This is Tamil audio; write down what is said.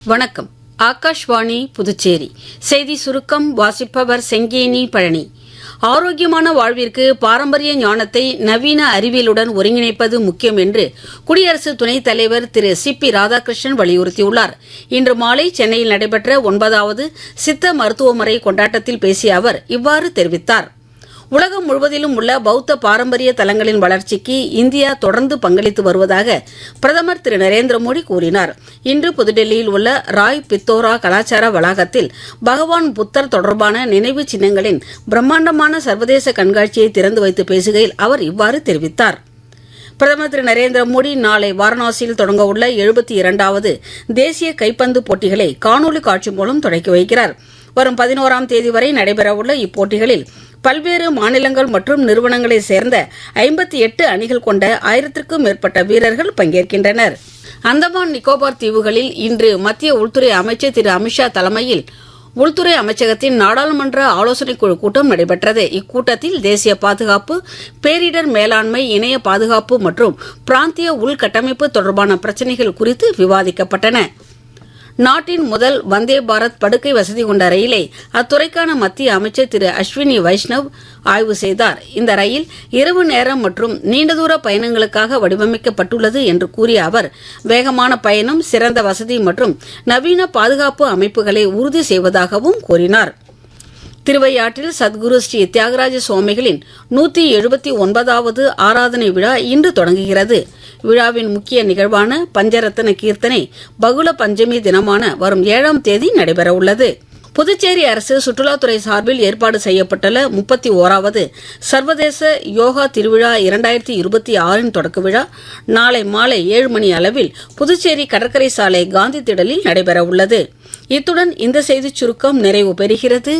வணக்கம். ஆகாஷ்வாணி புதுச்சேரி செய்தி சுருக்கம் வாசிப்பவர் செங்கேனி பழனி. ஆரோக்கியமான வாழ்விற்கு பாரம்பரிய ஞானத்தை நவீன அறிவியலுடன் ஒருங்கிணைப்பது முக்கியம் என்று குடியரசு துணைத் தலைவர் திரு சி.பி. ராதாகிருஷ்ணன் வலியுறுத்தியுள்ளார். இன்று மாலை சென்னையில் நடைபெற்ற 9வது சித்த மருத்துவமுறை கொண்டாட்டத்தில் பேசிய அவர் இவ்வாறு தெரிவித்தார். உலகம் முழுவதிலும் உள்ள பௌத்த பாரம்பரிய தலங்களின் வளர்ச்சிக்கு இந்தியா தொடர்ந்து பங்களித்து வருவதாக பிரதமர் திரு நரேந்திர மோடி கூறினார். இன்று புதுடெல்லியில் உள்ள ராய் பித்தோரா கலாச்சார வளாகத்தில் பகவான் புத்தர் தொடர்பான நினைவு சின்னங்களின் பிரம்மாண்டமான சர்வதேச கண்காட்சியை திறந்து வைத்து பேசுகையில் அவர் இவ்வாறு தெரிவித்தார். பிரதமர் திரு நரேந்திர மோடி நாளை வாரணாசியில் தொடங்கவுள்ள 72வது தேசிய கைப்பந்து போட்டிகளை காணொலி காட்சி மூலம் தொடக்கி வைக்கிறார். வரும் 11ஆம் தேதி வரை நடைபெறவுள்ள இப்போட்டிகளில் பல்வேறு மாநிலங்கள் மற்றும் நிறுவனங்களைச் சேர்ந்த 58 அணிகள் கொண்ட 1000க்கும் மேற்பட்ட வீரர்கள் பங்கேற்கின்றனர். அந்தமான் நிக்கோபார் தீவுகளில் இன்று மத்திய உள்துறை அமைச்சர் திரு அமித்ஷா தலைமையில் உள்துறை அமைச்சகத்தின் நாடாளுமன்ற ஆலோசனைக் குழு கூட்டம் நடைபெற்றது. இக்கூட்டத்தில் தேசிய பாதுகாப்பு, பேரிடர் மேலாண்மை, இணைய பாதுகாப்பு மற்றும் பிராந்திய உள்கட்டமைப்பு தொடர்பான பிரச்சினைகள் குறித்து விவாதிக்கப்பட்டன. நாட்டின் முதல் வந்தே பாரத் படுக்கை வசதி கொண்ட ரயிலை அத்துறைக்கான மத்திய அமைச்சர் திரு அஸ்வினி வைஷ்ணவ் ஆய்வு செய்தார். இந்த ரயில் இரவு நேரம் மற்றும் நீண்ட தூர பயணங்களுக்காக வடிவமைக்கப்பட்டுள்ளது என்று கூறிய அவர், வேகமான பயணம், சிறந்த வசதி மற்றும் நவீன பாதுகாப்பு அமைப்புகளை உறுதி செய்வதாகவும் கூறினார். திருவையாற்றில் சத்குரு ஸ்ரீ தியாகராஜ சுவாமிகளின் 179வது ஆராதனை விழா இன்று தொடங்குகிறது. விழாவின் முக்கிய நிகழ்வான பஞ்சரத்ன கீர்த்தனை பகுள பஞ்சமி தினமான வரும் 7ஆம் தேதி நடைபெறவுள்ளது. புதுச்சேரி அரசு சுற்றுலாத்துறை சார்பில் ஏற்பாடு செய்யப்பட்டுள்ள 31வது சர்வதேச யோகா திருவிழா 2026 தொடக்க விழா நாளை மாலை 7 மணி அளவில் புதுச்சேரி கடற்கரை சாலை காந்தி திடலில் நடைபெறவுள்ளது. இத்துடன் இந்த செய்திச் சுருக்கம் நிறைவு பெறுகிறது.